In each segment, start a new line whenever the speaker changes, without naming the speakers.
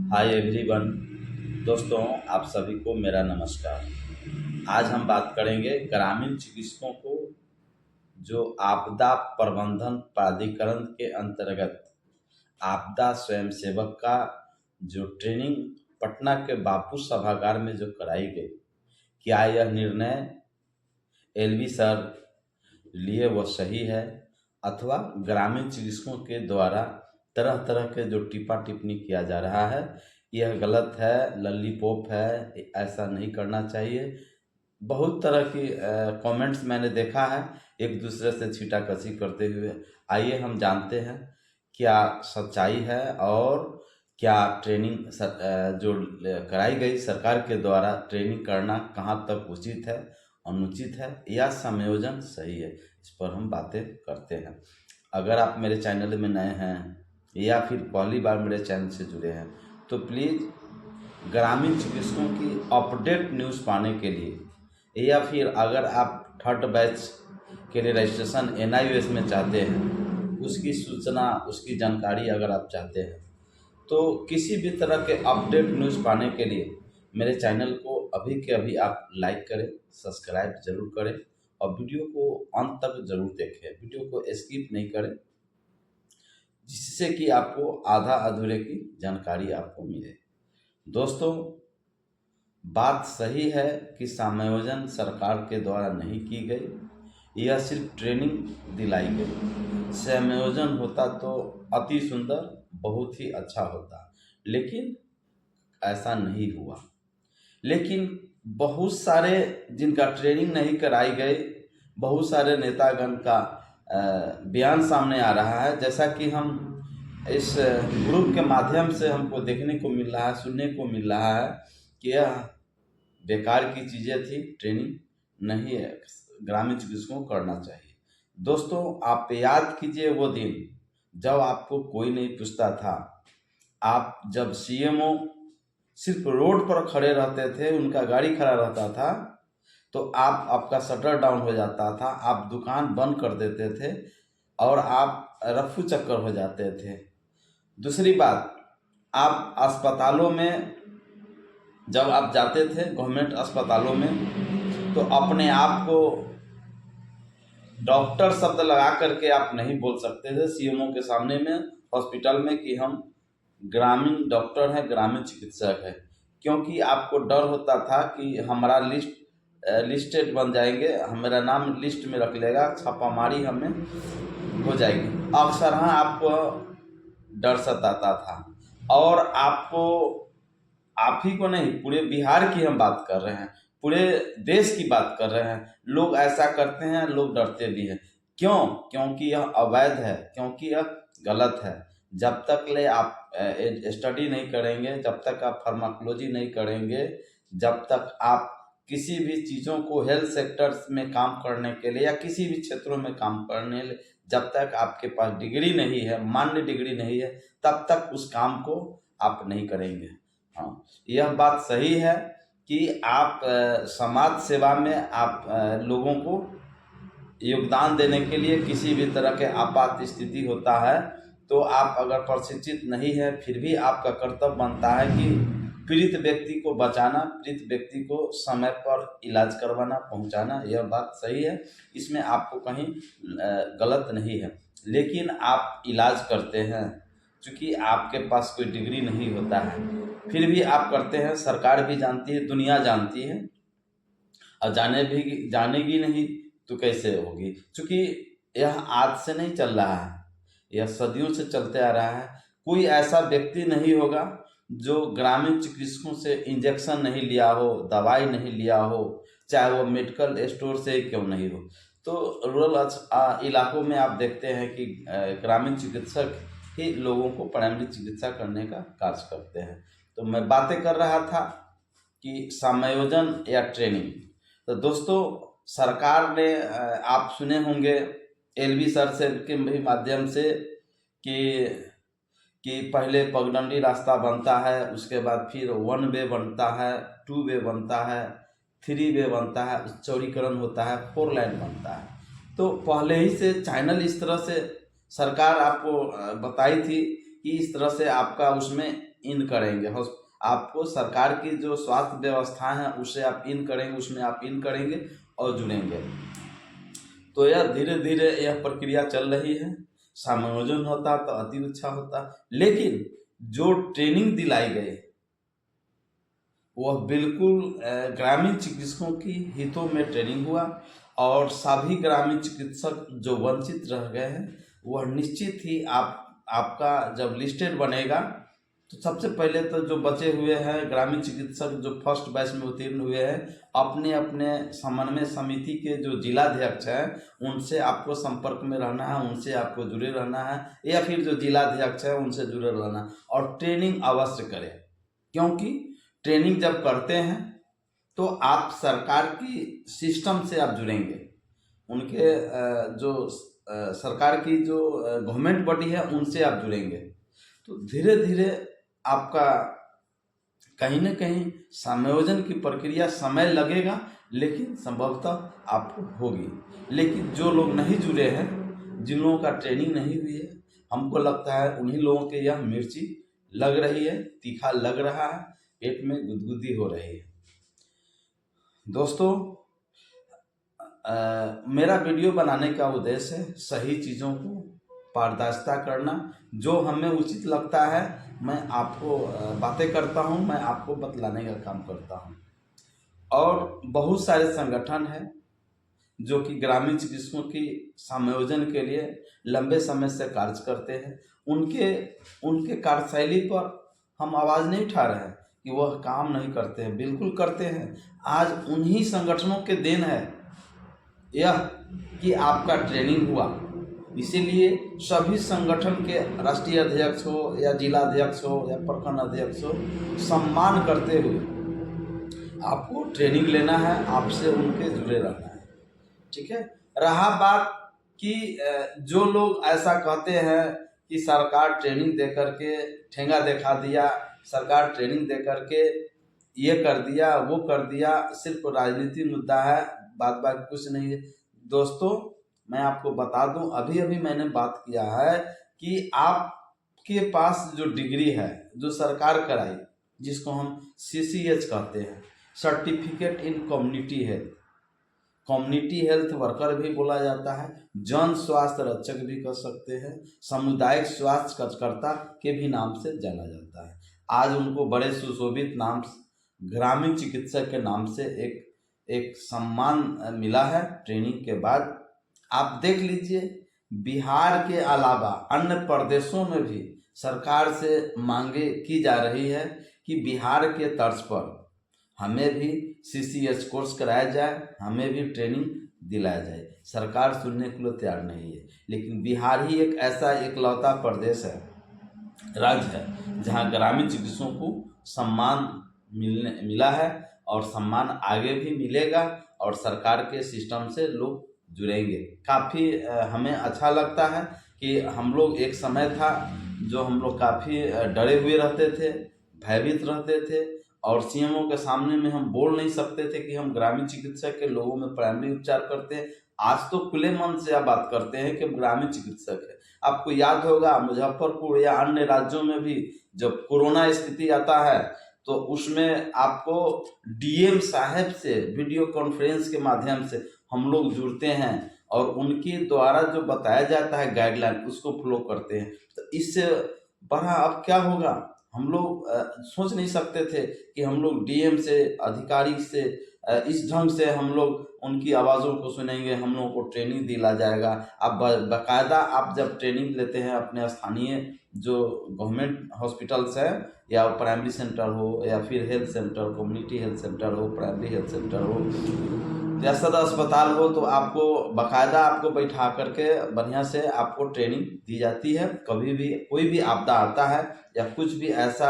Hi everyone. दोस्तों, आप सभी को मेरा नमस्कार। आज हम बात करेंगे ग्रामीण चिकित्सकों को जो आपदा प्रबंधन प्राधिकरण के अंतर्गत आपदा स्वयंसेवक का जो ट्रेनिंग पटना के बापू सभागार में जो कराई गई, क्या यह निर्णय एलवी सर लिए वह सही है अथवा ग्रामीण चिकित्सकों के द्वारा तरह तरह के जो टिप्पा टिप्पणी किया जा रहा है यह गलत है, लल्लीपॉप है, ऐसा नहीं करना चाहिए। बहुत तरह की कमेंट्स मैंने देखा है एक दूसरे से छीटाकशी करते हुए। आइए हम जानते हैं क्या सच्चाई है और क्या ट्रेनिंग जो कराई गई सरकार के द्वारा ट्रेनिंग करना कहाँ तक उचित है, अनुचित है या संयोजन सही है। इस पर हम बातें करते हैं। अगर आप मेरे चैनल में नए हैं या फिर पहली बार मेरे चैनल से जुड़े हैं तो प्लीज़ ग्रामीण चिकित्सकों की अपडेट न्यूज़ पाने के लिए या फिर अगर आप थर्ड बैच के लिए रजिस्ट्रेशन NIOS में चाहते हैं, उसकी सूचना उसकी जानकारी अगर आप चाहते हैं तो किसी भी तरह के अपडेट न्यूज़ पाने के लिए मेरे चैनल को अभी के अभी आप लाइक करें, सब्सक्राइब जरूर करें और वीडियो को अंत तक जरूर देखें। वीडियो को स्किप नहीं करें जिससे कि आपको आधा अधूरे की जानकारी आपको मिले। दोस्तों, बात सही है कि समायोजन सरकार के द्वारा नहीं की गई, यह सिर्फ ट्रेनिंग दिलाई गई। समायोजन होता तो अति सुंदर, बहुत ही अच्छा होता, लेकिन ऐसा नहीं हुआ। लेकिन बहुत सारे जिनका ट्रेनिंग नहीं कराई गई, बहुत सारे नेतागण का बयान सामने आ रहा है, जैसा कि हम इस ग्रुप के माध्यम से हमको देखने को मिल रहा है, सुनने को मिल रहा है कि यह बेकार की चीज़ें थी, ट्रेनिंग नहीं है, ग्रामीण चिकित्सकों को करना चाहिए। दोस्तों, आप याद कीजिए वो दिन जब आपको कोई नहीं पूछता था। आप जब CMO सिर्फ रोड पर खड़े रहते थे, उनका गाड़ी खड़ा रहता था तो आपका शटर डाउन हो जाता था, आप दुकान बंद कर देते थे और आप रफू चक्कर हो जाते थे। दूसरी बात, आप अस्पतालों में जब आप जाते थे गवर्नमेंट अस्पतालों में तो अपने आप को डॉक्टर शब्द लगा करके आप नहीं बोल सकते थे CMO के सामने में, हॉस्पिटल में, कि हम ग्रामीण डॉक्टर हैं, ग्रामीण चिकित्सक है, क्योंकि आपको डर होता था कि हमारा लिस्टेड बन जाएंगे, हमारा नाम लिस्ट में रख लेगा, छापामारी हमें हो जाएगी। अक्सर हाँ आपको डर सताता था और आपको, आप ही को नहीं, पूरे बिहार की हम बात कर रहे हैं, पूरे देश की बात कर रहे हैं, लोग ऐसा करते हैं, लोग डरते भी हैं। क्यों? क्योंकि यह अवैध है, क्योंकि यह गलत है। जब तक ले आप स्टडी नहीं करेंगे, जब तक आप फार्माकोलॉजी नहीं करेंगे, जब तक आप किसी भी चीज़ों को हेल्थ सेक्टर्स में काम करने के लिए या किसी भी क्षेत्रों में काम करने लिए जब तक आपके पास डिग्री नहीं है, मान्य डिग्री नहीं है, तब तक उस काम को आप नहीं करेंगे। हाँ, यह बात सही है कि आप समाज सेवा में आप लोगों को योगदान देने के लिए किसी भी तरह के आपात स्थिति होता है तो आप अगर प्रशिक्षित नहीं है फिर भी आपका कर्तव्य बनता है कि पीड़ित व्यक्ति को बचाना, पीड़ित व्यक्ति को समय पर इलाज करवाना, पहुंचाना। यह बात सही है, इसमें आपको कहीं गलत नहीं है। लेकिन आप इलाज करते हैं, क्योंकि आपके पास कोई डिग्री नहीं होता है, फिर भी आप करते हैं, सरकार भी जानती है, दुनिया जानती है, और जानेगी नहीं तो कैसे होगी। क्योंकि यह आज से नहीं चल रहा है, यह सदियों से चलते आ रहा है। कोई ऐसा व्यक्ति नहीं होगा जो ग्रामीण चिकित्सकों से इंजेक्शन नहीं लिया हो, दवाई नहीं लिया हो, चाहे वो मेडिकल स्टोर से क्यों नहीं हो। तो रूरल इलाकों में आप देखते हैं कि ग्रामीण चिकित्सक ही लोगों को प्राइमरी चिकित्सा करने का कार्य करते हैं। तो मैं बातें कर रहा था कि समायोजन या ट्रेनिंग। तो दोस्तों, सरकार ने, आप सुने होंगे LV सर से के भी माध्यम से कि पहले पगडंडी रास्ता बनता है, उसके बाद फिर 1 वे बनता है, 2 वे बनता है, 3 वे बनता है, चौड़ीकरण होता है, 4 लाइन बनता है। तो पहले ही से चैनल इस तरह से सरकार आपको बताई थी कि इस तरह से आपका उसमें इन करेंगे, आपको सरकार की जो स्वास्थ्य व्यवस्था है उसे आप इन करेंगे, उसमें आप इन करेंगे और जुड़ेंगे। तो यह धीरे धीरे यह प्रक्रिया चल रही है। समायोजन होता तो अति अच्छा होता, लेकिन जो ट्रेनिंग दिलाई गई वह बिल्कुल ग्रामीण चिकित्सकों की हितों में ट्रेनिंग हुआ, और सभी ग्रामीण चिकित्सक जो वंचित रह गए हैं वह निश्चित ही आपका जब लिस्टेड बनेगा तो सबसे पहले तो जो बचे हुए हैं ग्रामीण चिकित्सक जो फर्स्ट बैच में उत्तीर्ण हुए हैं, अपने अपने समन्वय समिति के जो जिलाध्यक्ष हैं उनसे आपको संपर्क में रहना है, उनसे आपको जुड़े रहना है, या फिर जो जिलाध्यक्ष है उनसे जुड़े रहना है, और ट्रेनिंग अवश्य करें। क्योंकि ट्रेनिंग जब करते हैं तो आप सरकार की सिस्टम से आप जुड़ेंगे, उनके जो सरकार की जो गवर्नमेंट बॉडी है उनसे आप जुड़ेंगे, तो धीरे धीरे आपका कहीं न कहीं समायोजन की प्रक्रिया समय लगेगा, लेकिन संभवतः आपको होगी। लेकिन जो लोग नहीं जुड़े हैं, जिन लोगों का ट्रेनिंग नहीं हुई है, हमको लगता है उन्हीं लोगों के यह मिर्ची लग रही है, तीखा लग रहा है, पेट में गुदगुदी हो रही है। दोस्तों, मेरा वीडियो बनाने का उद्देश्य है सही चीज़ों को पारदर्शिता करना। जो हमें उचित लगता है मैं आपको बातें करता हूं, मैं आपको बतलाने का काम करता हूं। और बहुत सारे संगठन हैं जो कि ग्रामीण चिकित्सकों की समायोजन के लिए लंबे समय से कार्य करते हैं। उनके कार्यशैली पर हम आवाज़ नहीं उठा रहे हैं कि वह काम नहीं करते हैं, बिल्कुल करते हैं। आज उन्हीं संगठनों के देन है यह कि आपका ट्रेनिंग हुआ, इसीलिए सभी संगठन के राष्ट्रीय अध्यक्ष हो या जिला अध्यक्ष हो या प्रखंड अध्यक्ष हो, सम्मान करते हुए आपको ट्रेनिंग लेना है, आपसे उनके जुड़े रहना है। ठीक है। रहा बात कि जो लोग ऐसा कहते हैं कि सरकार ट्रेनिंग दे करके ठेंगा दिखा दिया, सरकार ट्रेनिंग दे करके ये कर दिया वो कर दिया, सिर्फ राजनीति मुद्दा है, बात कुछ नहीं है। दोस्तों, मैं आपको बता दूं, अभी अभी मैंने बात किया है कि आपके पास जो डिग्री है जो सरकार कराई, जिसको हम CCH कहते हैं, certificate in community health worker भी बोला जाता है, जन स्वास्थ्य रक्षक भी कह सकते हैं, सामुदायिक स्वास्थ्य कार्यकर्ता के भी नाम से जाना जाता है। आज उनको बड़े सुशोभित नाम ग्रामीण चिकित्सक के नाम से एक सम्मान मिला है ट्रेनिंग के बाद। आप देख लीजिए, बिहार के अलावा अन्य प्रदेशों में भी सरकार से मांगे की जा रही है कि बिहार के तर्ज पर हमें भी CCH कोर्स कराया जाए, हमें भी ट्रेनिंग दिलाया जाए। सरकार सुनने के लिए तैयार नहीं है, लेकिन बिहार ही एक ऐसा इकलौता प्रदेश है, राज्य है, जहां ग्रामीण चिकित्सकों को सम्मान मिला है, और सम्मान आगे भी मिलेगा, और सरकार के सिस्टम से लोग जुड़ेंगे। काफ़ी हमें अच्छा लगता है कि हम लोग, एक समय था जो हम लोग काफ़ी डरे हुए रहते थे, भयभीत रहते थे, और CMO के सामने में हम बोल नहीं सकते थे कि हम ग्रामीण चिकित्सक के लोगों में प्राइमरी उपचार करते हैं। आज तो खुले मन से आप बात करते हैं कि हम ग्रामीण चिकित्सक है। आपको याद होगा मुजफ्फरपुर या अन्य राज्यों में भी जब कोरोना स्थिति आता है तो उसमें आपको DM साहब से वीडियो कॉन्फ्रेंस के माध्यम से हम लोग जुड़ते हैं, और उनके द्वारा जो बताया जाता है गाइडलाइन उसको फॉलो करते हैं। तो इससे बड़ा अब क्या होगा, हम लोग सोच नहीं सकते थे कि हम लोग DM से, अधिकारी से इस ढंग से हम लोग उनकी आवाज़ों को सुनेंगे, हम लोगों को ट्रेनिंग दिला जाएगा। अब बाकायदा आप जब ट्रेनिंग लेते हैं अपने स्थानीय जो गवर्नमेंट हॉस्पिटल्स है, या प्राइमरी सेंटर हो या फिर health centre, community health centre हो, प्राइमरी हेल्थ सेंटर हो या सदर अस्पताल हो, तो आपको बाकायदा आपको बैठा करके बढ़िया से आपको ट्रेनिंग दी जाती है। कभी भी कोई भी आपदा आता है या कुछ भी ऐसा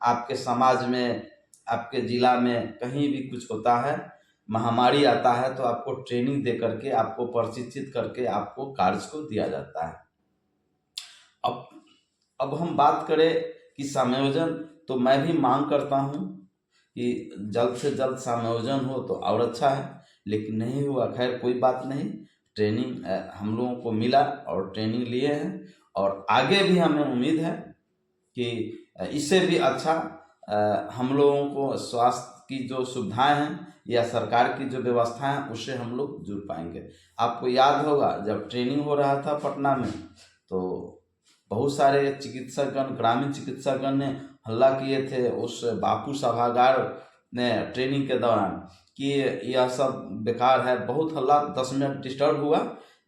आपके समाज में, आपके ज़िला में कहीं भी कुछ होता है, महामारी आता है, तो आपको ट्रेनिंग दे करके, आपको प्रशिक्षित करके आपको कार्य को दिया जाता है। अब हम बात करें कि समायोजन, तो मैं भी मांग करता हूँ कि जल्द से जल्द समायोजन हो तो और अच्छा है, लेकिन नहीं हुआ, खैर कोई बात नहीं। ट्रेनिंग हम लोगों को मिला और ट्रेनिंग लिए हैं, और आगे भी हमें उम्मीद है कि इससे भी अच्छा हम लोगों को स्वास्थ्य की जो सुविधाएं हैं या सरकार की जो व्यवस्था है उससे हम लोग जुड़ पाएंगे। आपको याद होगा जब ट्रेनिंग हो रहा था पटना में, तो बहुत सारे चिकित्सकगण, ग्रामीण चिकित्सकगण ने हल्ला किए थे उस बापू सभागार ने ट्रेनिंग के दौरान कि यह सब बेकार है। बहुत हल्ला, 10 मिनट डिस्टर्ब हुआ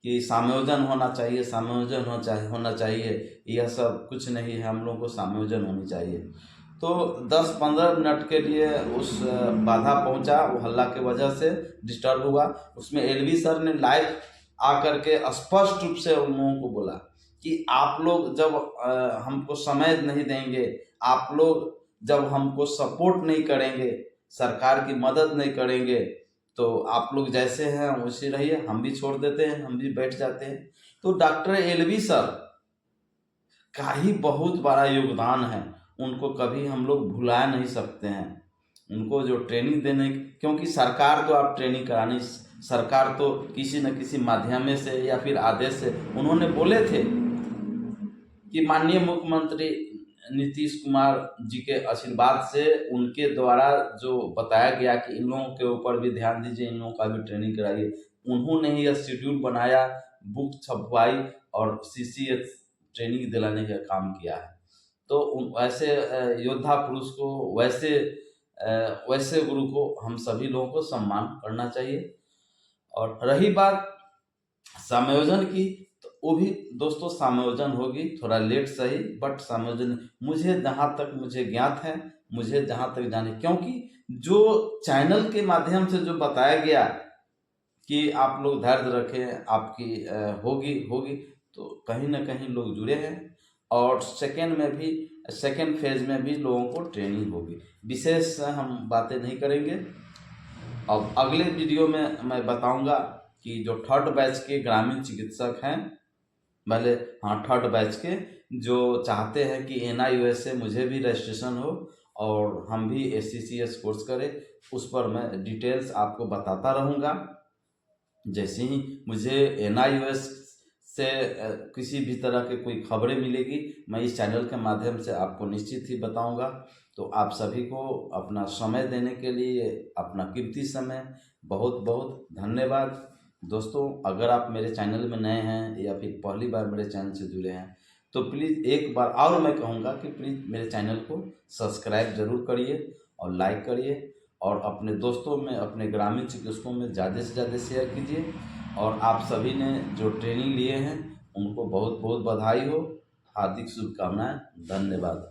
कि समायोजन होना चाहिए, समायोजन होना चाहिए। यह सब कुछ नहीं है, हम लोगों को समायोजन होनी चाहिए। तो 10-15 मिनट के लिए उस बाधा पहुंचा, वो हल्ला के वजह से डिस्टर्ब हुआ। उसमें एलवी सर ने लाइव आकर के स्पष्ट रूप से उन लोगों को बोला कि आप लोग जब हमको समय नहीं देंगे, आप लोग जब हमको सपोर्ट नहीं करेंगे, सरकार की मदद नहीं करेंगे, तो आप लोग जैसे हैं वैसे रहिए, हम भी छोड़ देते हैं, हम भी बैठ जाते हैं। तो डॉक्टर एलवी सर का ही बहुत बड़ा योगदान है, उनको कभी हम लोग भुला नहीं सकते हैं। उनको जो ट्रेनिंग देने, क्योंकि सरकार तो आप ट्रेनिंग करानी, सरकार तो किसी न किसी माध्यम से या फिर आदेश से उन्होंने बोले थे कि माननीय मुख्यमंत्री नीतीश कुमार जी के आशीर्वाद से उनके द्वारा जो बताया गया कि इन लोगों के ऊपर भी ध्यान दीजिए, इन लोगों का भी ट्रेनिंग कराइए, उन्होंने ही यह शेड्यूल बनाया, बुक छपवाई और सीसीएच ट्रेनिंग दिलाने का काम किया है। तो ऐसे योद्धा पुरुष को, वैसे गुरु को हम सभी लोगों को सम्मान करना चाहिए। और रही बात समायोजन की, तो वो भी दोस्तों समायोजन होगी, थोड़ा लेट सही, बट समायोजन मुझे जहाँ तक मुझे ज्ञात है, मुझे जहाँ तक जाने, क्योंकि जो चैनल के माध्यम से जो बताया गया कि आप लोग धैर्य रखें, आपकी होगी, तो कहीं ना कहीं लोग जुड़े हैं। और सेकेंड फेज में भी लोगों को ट्रेनिंग होगी। विशेष हम बातें नहीं करेंगे। अब अगले वीडियो में मैं बताऊंगा कि जो 3rd बैच के ग्रामीण चिकित्सक हैं, भले हाँ 3rd बैच के, जो चाहते हैं कि NIOS से मुझे भी रजिस्ट्रेशन हो और हम भी ACCS कोर्स करें, उस पर मैं डिटेल्स आपको बताता रहूँगा। जैसे ही मुझे NIOS से किसी भी तरह के कोई खबरें मिलेगी, मैं इस चैनल के माध्यम से आपको निश्चित ही बताऊंगा। तो आप सभी को अपना समय देने के लिए, अपना कीमती समय, बहुत बहुत धन्यवाद। दोस्तों, अगर आप मेरे चैनल में नए हैं या फिर पहली बार मेरे चैनल से जुड़े हैं, तो प्लीज़ एक बार और मैं कहूँगा कि प्लीज़ मेरे चैनल को सब्सक्राइब ज़रूर करिए और लाइक करिए, और अपने दोस्तों में, अपने ग्रामीण चिकित्सकों में ज़्यादा से ज़्यादा शेयर कीजिए। और आप सभी ने जो ट्रेनिंग लिए हैं उनको बहुत बहुत बधाई हो, हार्दिक शुभकामनाएं, धन्यवाद।